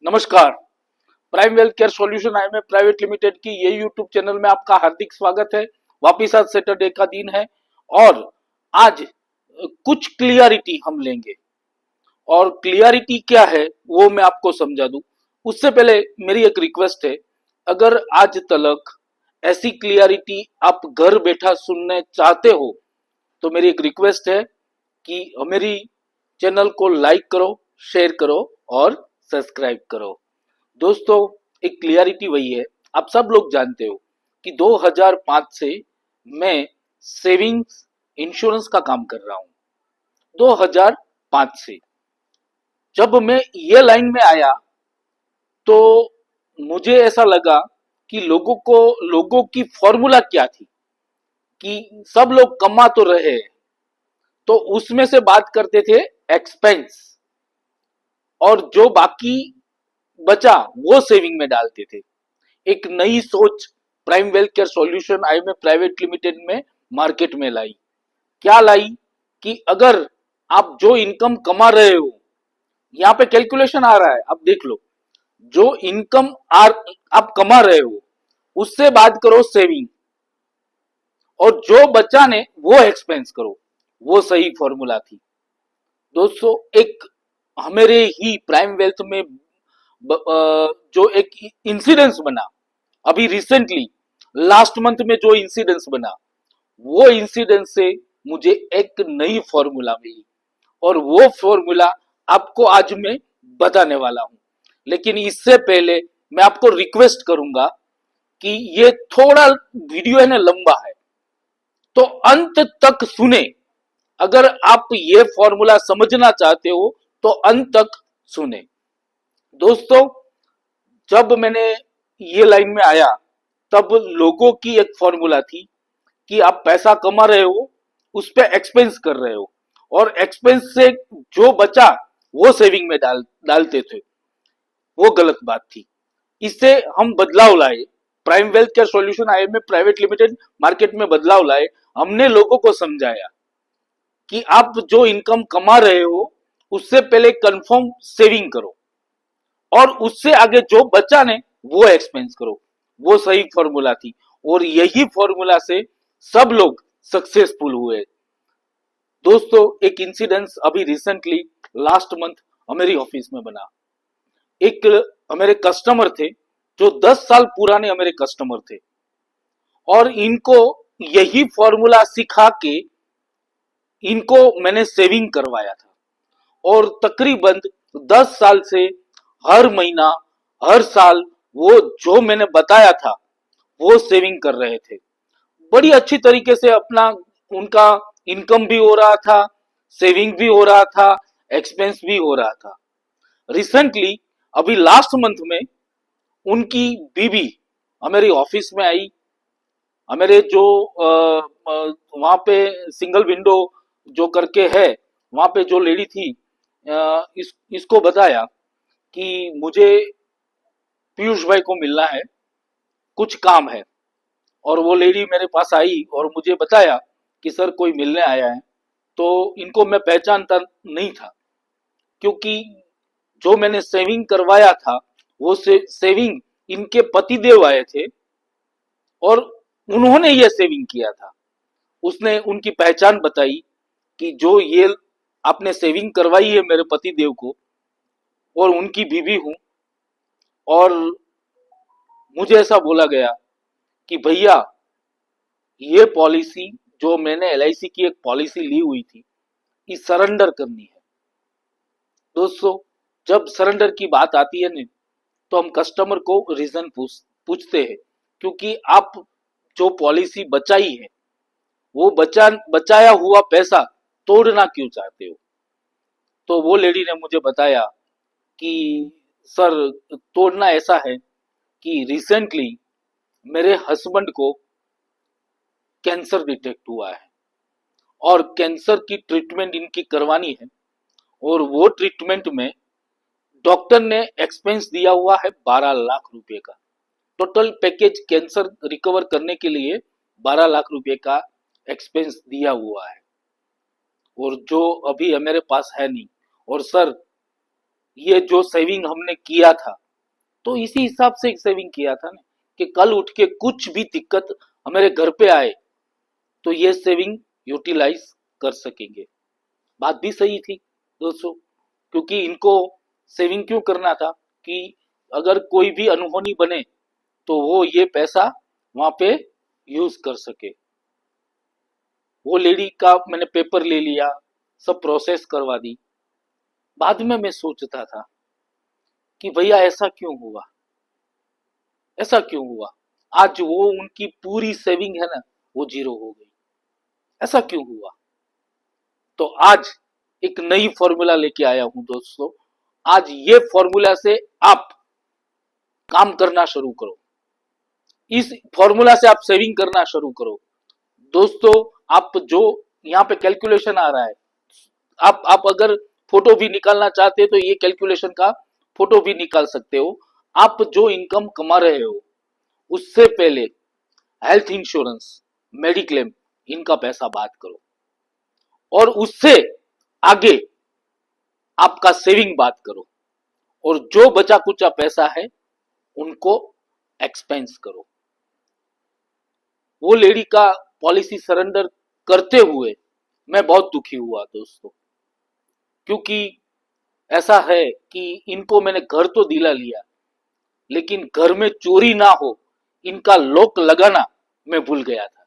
नमस्कार। Prime wealth care solution आई में private limited की ये यूट्यूब चैनल में आपका हार्दिक स्वागत है। वापिस आज सैटरडे का दिन है और आज कुछ क्लियरिटी हम लेंगे और क्लियरिटी क्या है वो मैं आपको समझा दूं। उससे पहले मेरी एक रिक्वेस्ट है, अगर आज तक ऐसी क्लियरिटी आप घर बैठा सुनने चाहते हो तो मेरी एक रिक्वेस्ट है कि मेरी चैनल को लाइक करो, शेयर करो और सब्सक्राइब करो। दोस्तों, एक क्लियरिटी वही है, आप सब लोग जानते हो कि 2005 से मैं सेविंग्स इंश्योरेंस का काम कर रहा हूं। 2005 से जब मैं ये लाइन में आया तो मुझे ऐसा लगा कि लोगों की फॉर्मूला क्या थी कि सब लोग कमा तो रहे हैं, तो उसमें से बात करते थे एक्सपेंस और जो बाकी बचा वो सेविंग में डालते थे। एक नई सोच प्राइम वेल्थ केयर सॉल्यूशन आई में प्राइवेट लिमिटेड में मार्केट में लाई। क्या लाई कि अगर आप जो इनकम कमा रहे हो, यहाँ पे कैलकुलेशन आ रहा है, आप देख लो, जो इनकम आप कमा रहे हो उससे बात करो सेविंग और जो बचा ने वो एक्सपेंस करो। वो सही फॉर्मूला थी दोस्तों। एक हमारे ही प्राइम वेल्थ में जो एक इंसिडेंस बना अभी रिसेंटली, लास्ट मंथ में जो इंसिडेंस बना, वो इंसिडेंस से मुझे एक नई फॉर्मूला मिली और वो फॉर्मूला आपको आज मैं बताने वाला हूं। लेकिन इससे पहले मैं आपको रिक्वेस्ट करूंगा कि ये थोड़ा वीडियो है ना लंबा है, तो अंत तक सुने। अगर आप ये फॉर्मूला समझना चाहते हो तो अंत तक सुने। दोस्तों, जब मैंने ये लाइन में आया तब लोगों की एक फॉर्मूला थी कि आप पैसा कमा रहे हो उस पे एक्सपेंस कर रहे हो और एक्सपेंस से जो बचा वो सेविंग में डालते थे। वो गलत बात थी। इससे हम बदलाव लाए। प्राइम वेल्थ केयर सॉल्यूशन आई में प्राइवेट लिमिटेड मार्केट में बदलाव लाए। हमने लोगों को समझाया कि आप जो इनकम कमा रहे हो उससे पहले कंफर्म सेविंग करो और उससे आगे जो बचा ने वो एक्सपेंस करो। वो सही फॉर्मूला थी और यही फॉर्मूला से सब लोग सक्सेसफुल हुए। दोस्तों, एक इंसिडेंस अभी रिसेंटली लास्ट मंथ हमारी ऑफिस में बना। एक हमारे कस्टमर थे जो 10 साल पुराने हमारे कस्टमर थे और इनको यही फॉर्मूला सिखा के इनको मैंने सेविंग करवाया था और तकरीबन 10 साल से हर महीना हर साल वो जो मैंने बताया था वो सेविंग कर रहे थे। बड़ी अच्छी तरीके से अपना उनका इनकम भी हो रहा था, सेविंग भी हो रहा था, एक्सपेंस भी हो रहा था। रिसेंटली अभी लास्ट मंथ में उनकी बीवी हमारी ऑफिस में आई। हमारे जो वहां पे सिंगल विंडो जो करके है, वहां पे जो लेडी थी, इसको बताया कि मुझे पीयूष भाई को मिलना है, कुछ काम है। और वो लेडी मेरे पास आई और मुझे बताया कि सर कोई मिलने आया है। तो इनको मैं पहचानता नहीं था क्योंकि जो मैंने सेविंग करवाया था वो सेविंग इनके पतिदेव आए थे और उन्होंने ये सेविंग किया था। उसने उनकी पहचान बताई कि जो ये आपने सेविंग करवाई है मेरे पतिदेव को और उनकी बीवी हूं। और मुझे ऐसा बोला गया कि भैया ये पॉलिसी जो मैंने एलआईसी की एक पॉलिसी ली हुई थी, ये सरेंडर करनी है। दोस्तों, जब सरेंडर की बात आती है ना तो हम कस्टमर को रीजन पूछते हैं क्योंकि आप जो पॉलिसी बचाई है वो बचाया हुआ पैसा तोड़ना क्यों चाहते हो। तो वो लेडी ने मुझे बताया कि सर तोड़ना ऐसा है कि रिसेंटली मेरे हस्बैंड को कैंसर डिटेक्ट हुआ है और कैंसर की ट्रीटमेंट इनकी करवानी है और वो ट्रीटमेंट में डॉक्टर ने एक्सपेंस दिया हुआ है 12 लाख रुपए का। टोटल पैकेज कैंसर रिकवर करने के लिए 12 लाख रुपए का एक्सपेंस दिया हुआ है और जो अभी मेरे पास है नहीं। और सर ये जो सेविंग हमने किया था, तो इसी हिसाब से सेविंग किया था ना, कि कल उठ के कुछ भी दिक्कत हमारे घर पे आए तो ये सेविंग यूटिलाइज कर सकेंगे। बात भी सही थी दोस्तों, क्योंकि इनको सेविंग क्यों करना था कि अगर कोई भी अनहोनी बने तो वो ये पैसा वहां पे यूज कर सके। वो लेडी का मैंने पेपर ले लिया, सब प्रोसेस करवा दी। बाद में मैं सोचता था कि भैया ऐसा क्यों हुआ, ऐसा क्यों हुआ। आज वो उनकी पूरी सेविंग है ना, वो जीरो हो गई। ऐसा क्यों हुआ। तो आज एक नई फॉर्मूला लेके आया हूं दोस्तों। आज ये फॉर्मूला से आप काम करना शुरू करो, इस फॉर्मूला से आप सेविंग करना शुरू करो दोस्तों। आप जो यहाँ पे कैलकुलेशन आ रहा है, आप अगर फोटो भी निकालना चाहते हो तो ये कैलकुलेशन का फोटो भी निकाल सकते हो। आप जो इनकम कमा रहे हो उससे पहले हेल्थ इंश्योरेंस, मेडिक्लेम, इनका पैसा बात करो, और उससे आगे आपका सेविंग बात करो, और जो बचा कुचा पैसा है उनको एक्सपेंस करो। वो लेडी का पॉलिसी सरेंडर करते हुए मैं बहुत दुखी हुआ दोस्तों, क्योंकि ऐसा है कि इनको मैंने घर तो दिला लिया, लेकिन घर में चोरी ना हो इनका लॉक लगाना मैं भूल गया था।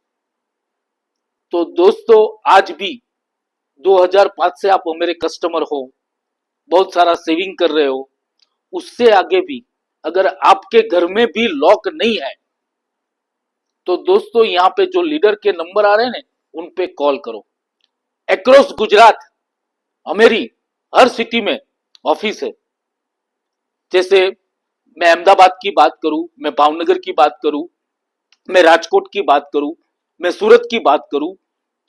तो दोस्तों आज भी 2005 से आप मेरे कस्टमर हो, बहुत सारा सेविंग कर रहे हो, उससे आगे भी अगर आपके घर में भी लॉक नहीं है तो दोस्तों यहाँ पे जो लीडर के नंबर आ रहे हैं ना, उन पे कॉल करो। अक्रॉस गुजरात हमारी हर सिटी में ऑफिस है। जैसे मैं अहमदाबाद की बात करूं, मैं भावनगर की बात करूं, मैं राजकोट की बात करूं, मैं सूरत की बात करूं,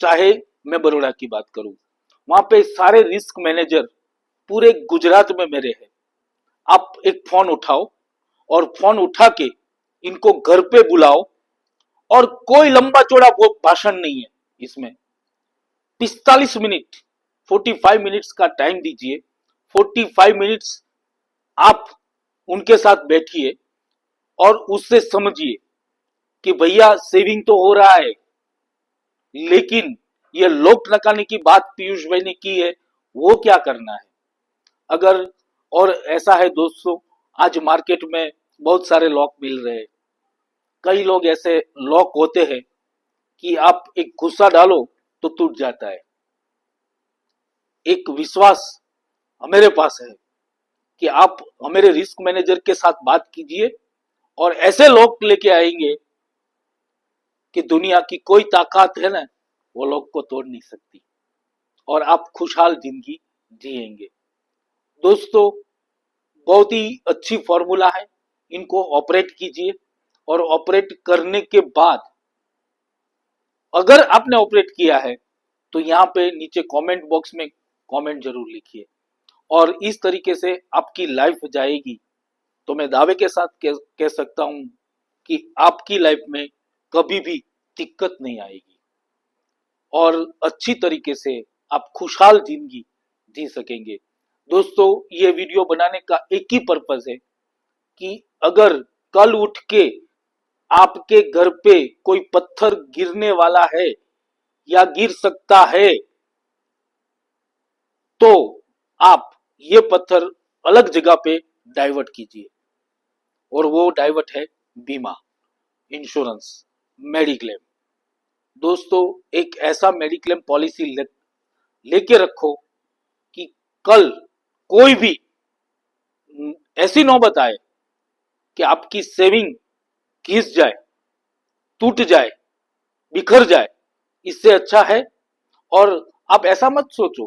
चाहे मैं बड़ौदा की बात करूं, वहां पे सारे रिस्क मैनेजर पूरे गुजरात में मेरे हैं। आप एक फोन उठाओ, और फोन उठा के इनको घर पे बुलाओ, और कोई लंबा चौड़ा वो भाषण नहीं है इसमें। 45 मिनट, 45 मिनट्स का टाइम दीजिए। 45 मिनट्स आप उनके साथ बैठिए और उससे समझिए कि भैया सेविंग तो हो रहा है, लेकिन ये लॉक लगाने की बात पीयूष भाई ने की है, वो क्या करना है। अगर और ऐसा है दोस्तों, आज मार्केट में बहुत सारे लॉक मिल रहे हैं। कई लोग ऐसे लॉक होते हैं कि आप एक गुस्सा डालो तो टूट जाता है। एक विश्वास हमारे पास है कि आप हमारे रिस्क मैनेजर के साथ बात कीजिए, और ऐसे लोग लेके आएंगे कि दुनिया की कोई ताकत है ना, वो लोग को तोड़ नहीं सकती, और आप खुशहाल जिंदगी जिएंगे दोस्तों। बहुत ही अच्छी फॉर्मूला है, इनको ऑपरेट कीजिए, और ऑपरेट करने के बाद अगर आपने ऑपरेट किया है तो यहाँ पे नीचे कमेंट बॉक्स में कमेंट जरूर लिखिए, और इस तरीके से आपकी लाइफ जाएगी। तो मैं दावे के साथ कह सकता हूं कि आपकी लाइफ में कभी भी दिक्कत नहीं आएगी, और अच्छी तरीके से आप खुशहाल जिंदगी जी सकेंगे दोस्तों। ये वीडियो बनाने का एक ही पर्पस है कि अगर कल उठ के आपके घर पे कोई पत्थर गिरने वाला है या गिर सकता है, तो आप ये पत्थर अलग जगह पे डाइवर्ट कीजिए, और वो डाइवर्ट है बीमा, इंश्योरेंस, मेडिक्लेम। दोस्तों एक ऐसा मेडिक्लेम पॉलिसी लेके रखो कि कल कोई भी ऐसी नौबत आए कि आपकी सेविंग घिस जाए, टूट जाए, बिखर जाए, इससे अच्छा है। और आप ऐसा मत सोचो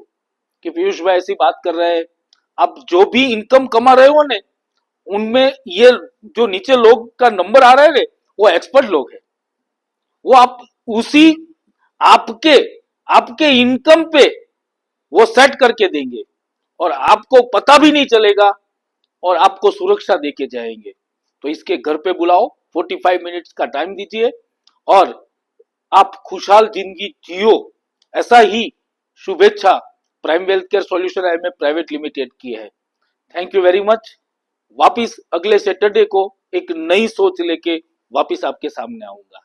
कि पीयूष भाई ऐसी बात कर रहे हैं। आप जो भी इनकम कमा रहे हो ने, उनमें ये जो नीचे लोग का नंबर आ रहा है ने, वो एक्सपर्ट लोग हैं। वो आप उसी आपके आपके इनकम पे वो सेट करके देंगे, और आपको पता भी नहीं चलेगा, और आपको सुरक्षा देके जाएंगे। तो इसके घर पे बुलाओ, 45 मिनट्स का टाइम दीजिए, और आप खुशहाल जिंदगी जियो। ऐसा ही शुभेच्छा प्राइम वेल्थ केयर सॉल्यूशन आई प्राइवेट लिमिटेड की है। Thank you very much. वापिस अगले सैटरडे को एक नई सोच लेके वापिस आपके सामने आऊंगा।